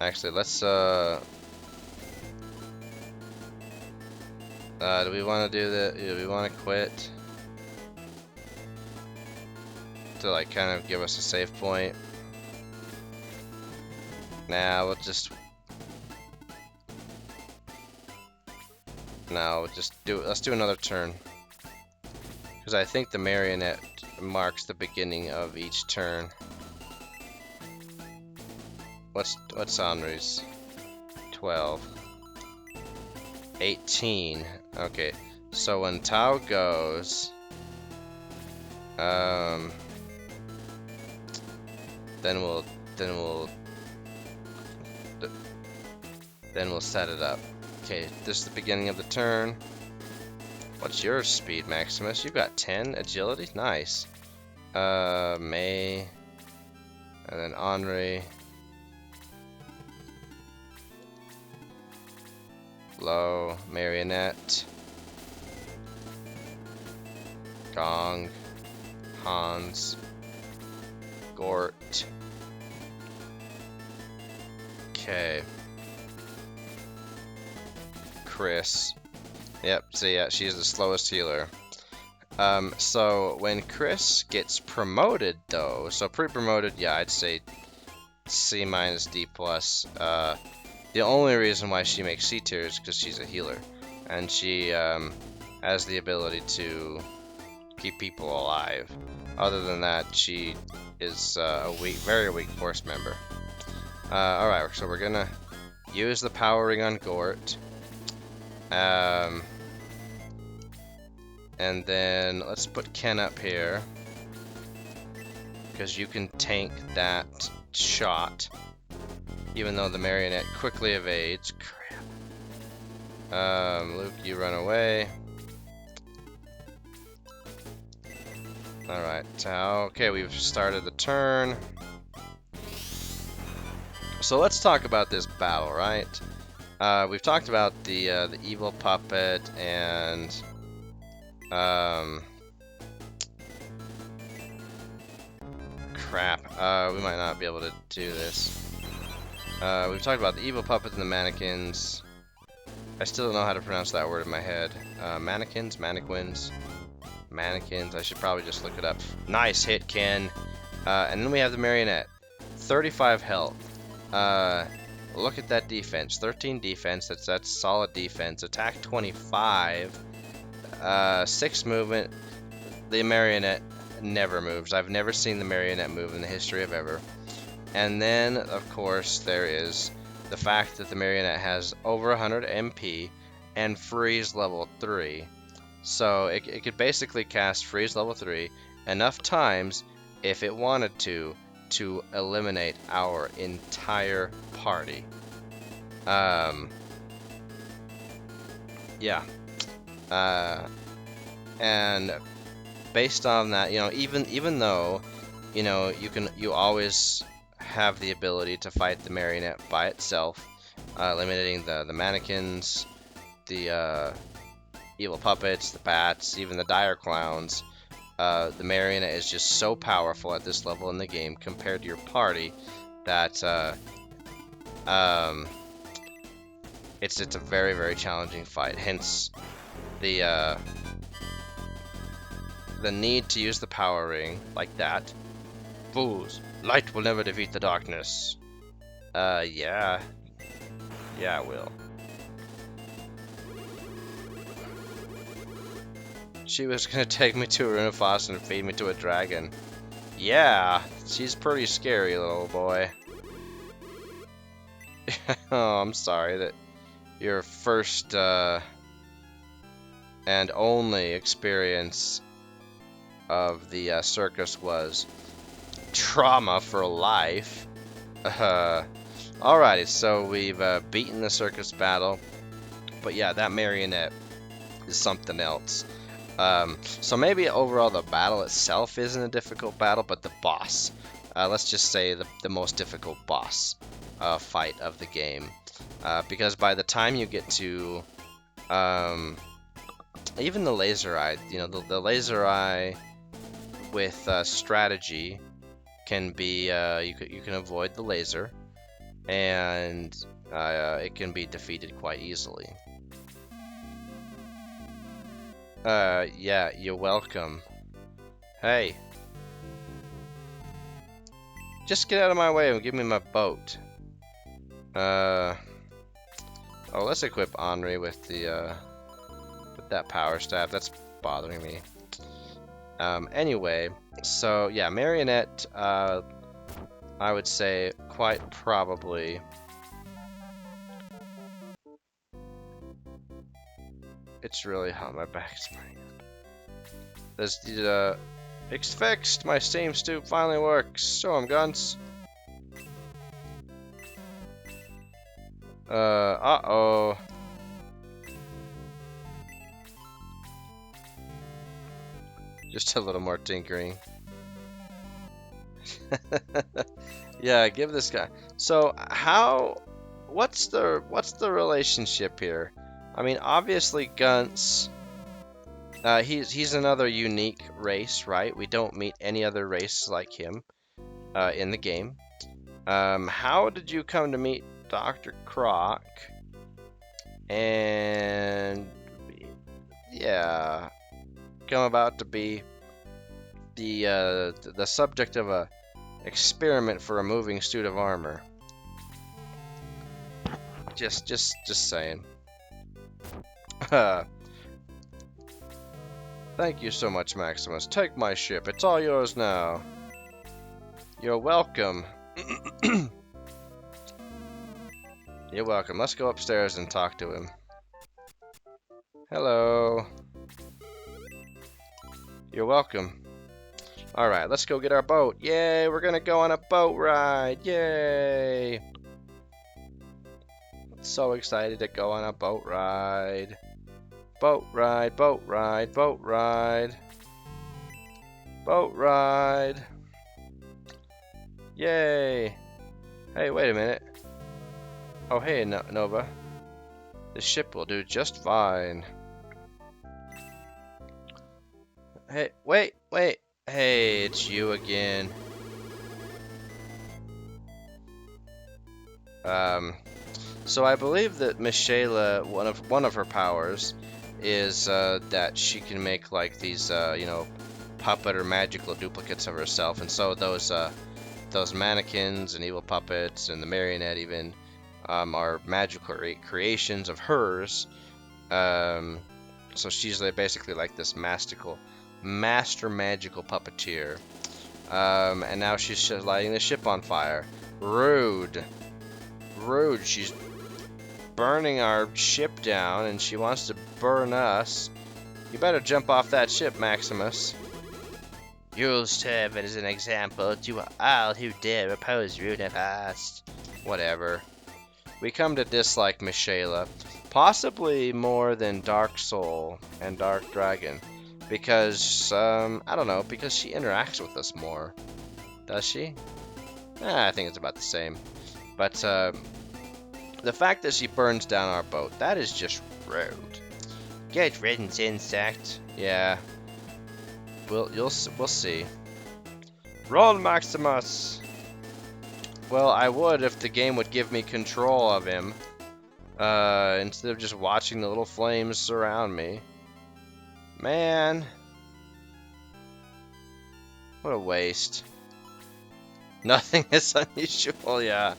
S1: Actually, let's do we want to do that? Do we want to quit to like kind of give us a save point? Nah, we'll just No, let's do another turn. Because I think the marionette marks the beginning of each turn. What's Henri's? 12. 18. Okay. So when Tao goes, then we'll set it up. Okay, this is the beginning of the turn. What's your speed, Maximus? You've got 10 agility. Nice. May, and then Henri. Low, Marionette, Gong, Hans, Gort. Okay. Chris. Yep, so yeah, she's the slowest healer. So when Chris gets promoted though, so pre-promoted, yeah, I'd say C minus D plus. The only reason why she makes C tier is because she's a healer, and she has the ability to keep people alive. Other than that, she is a very weak force member. Alright, so we're gonna use the power ring on Gort. And then let's put Ken up here, because you can tank that shot. Even though the marionette quickly evades. Crap. Luke, you run away. Alright, okay, we've started the turn. So let's talk about this battle, right? We've talked about the evil puppet and crap. We might not be able to do this. We've talked about the evil puppet and the mannequins. I still don't know how to pronounce that word in my head. Mannequins? Mannequins? Mannequins. I should probably just look it up. Nice hit, Ken. And then we have the marionette. 35 health. Look at that defense. 13 defense. That's solid defense. Attack 25. 6 movement. The marionette never moves. I've never seen the marionette move in the history of ever. And then, of course, there is the fact that the marionette has over 100 MP and freeze level 3. So it could basically cast freeze level 3 enough times if it wanted to eliminate our entire party. Yeah. And based on that, you know, even though, you know, you always have the ability to fight the marionette by itself, eliminating the mannequins, the evil puppets, the bats, even the dire clowns. The marionette is just so powerful at this level in the game compared to your party that it's a very, very challenging fight. Hence the need to use the power ring like that. Fools, light will never defeat the darkness. Yeah, it will. She was gonna take me to a Runefos and feed me to a dragon. Yeah, she's pretty scary, little boy. Oh, I'm sorry that your first and only experience of the circus was trauma for life. Alrighty, so we've beaten the circus battle, but yeah, that marionette is something else. So maybe overall the battle itself isn't a difficult battle, but the boss, let's just say the most difficult boss fight of the game, because by the time you get to even the laser eye, you know, the laser eye with strategy can be you can avoid the laser, and it can be defeated quite easily. Yeah, you're welcome. Hey, just get out of my way and give me my boat. Oh, let's equip Henri with the that power staff. That's bothering me. Anyway, so yeah, Marionette, I would say quite probably. It's really hot. My back's burning. This it's fixed. My steam stoop finally works. Show 'em, Guns. Uh-oh. Just a little more tinkering. Yeah, give this guy. So what's the relationship here? I mean, obviously Guns, he's another unique race, right? We don't meet any other race like him in the game. How did you come to meet Dr. Croc? And yeah, come about to be the subject of a experiment for a moving suit of armor. Just saying. Thank you so much, Maximus. Take my ship. It's all yours now. You're welcome. You're welcome. Let's go upstairs and talk to him. Hello. You're welcome. Alright, let's go get our boat. Yay, we're gonna go on a boat ride. Yay. So excited to go on a boat ride. Boat ride, boat ride, boat ride. Boat ride. Yay. Hey, wait a minute. Oh, hey, Nova. The ship will do just fine. Hey, wait. Hey, it's you again. So I believe that Michaela, one of her powers, is that she can make like these, puppet or magical duplicates of herself, and so those mannequins and evil puppets and the marionette even are magical creations of hers. So she's basically like this master magical puppeteer. And now she's just lighting the ship on fire. Rude. She's burning our ship down, and she wants to burn us. You better jump off that ship, Maximus. You'll serve as an example to all who dare oppose Runefast. Whatever. We come to dislike Michaela, possibly more than Dark Soul and Dark Dragon, because, I don't know, because she interacts with us more. Does she? I think it's about the same. But, the fact that she burns down our boat, that is just rude. Get riddance, insect. Yeah. We'll see. Run, Maximus! Well, I would if the game would give me control of him, instead of just watching the little flames surround me. Man. What a waste. Nothing is unusual, yeah.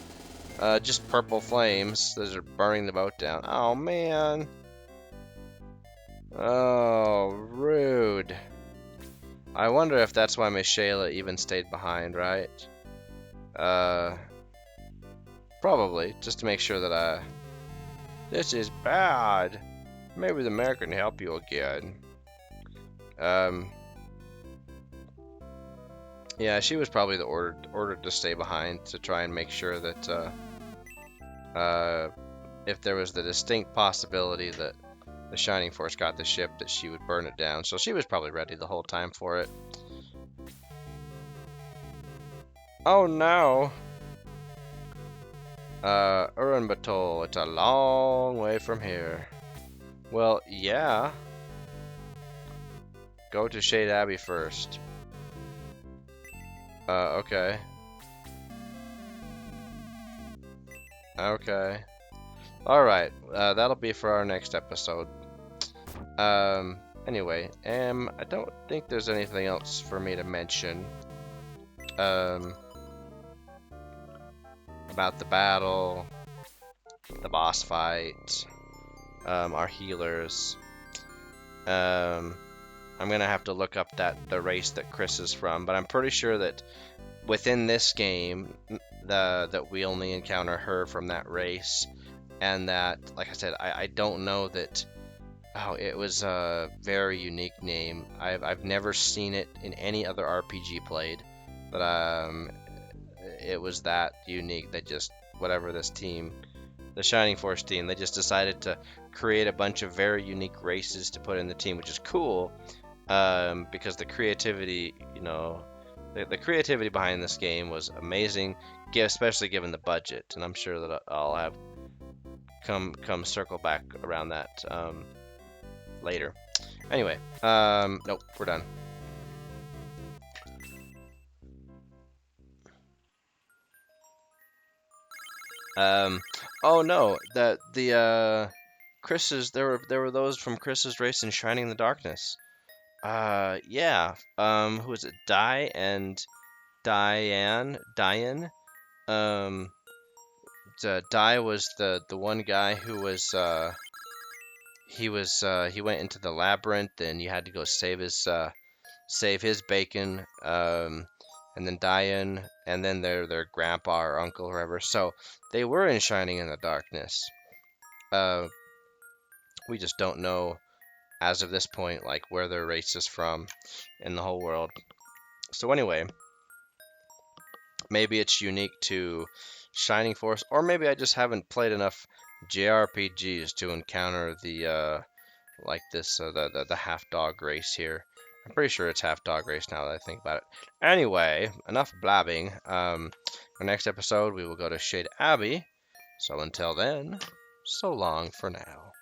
S1: Just purple flames. Those are burning the boat down. Oh, man. Oh, rude. I wonder if that's why Michaela even stayed behind, right? Probably, just to make sure that, this is bad. Maybe the mayor can help you again. Yeah, she was probably ordered to stay behind to try and make sure that, if there was the distinct possibility that the Shining Force got the ship, that she would burn it down. So she was probably ready the whole time for it. Oh no! Urianbatol, it's a long way from here. Well, yeah. Go to Shade Abbey first. Okay. Okay. Alright, that'll be for our next episode. Anyway, I don't think there's anything else for me to mention. About the battle, the boss fight, our healers. I'm gonna have to look up the race that Chris is from, but I'm pretty sure that within this game, that we only encounter her from that race, and that, like I said, I don't know that. Oh, it was a very unique name. I've never seen it in any other RPG played, but it was that unique. They just whatever this team, the Shining Force team, they just decided to create a bunch of very unique races to put in the team, which is cool. Because the creativity, the creativity behind this game was amazing, especially given the budget. And I'm sure that I'll have come circle back around that later. Anyway, nope, we're done. Oh no, the Chris's there were those from Chris's race in Shining in the Darkness. Yeah. Who is it? Diane. Um, Di was the one guy who was he went into the labyrinth and you had to go save his bacon. And then Diane, and then their grandpa or uncle or whatever. So they were in Shining in the Darkness. Uh, we just don't know as of this point like where their race is from in the whole world. So anyway, maybe it's unique to Shining Force, or maybe I just haven't played enough JRPGs to encounter like this the half dog race here. I'm pretty sure it's half dog race now that I think about it. Anyway, enough blabbing. Our next episode we will go to Shade Abbey. So until then, so long for now.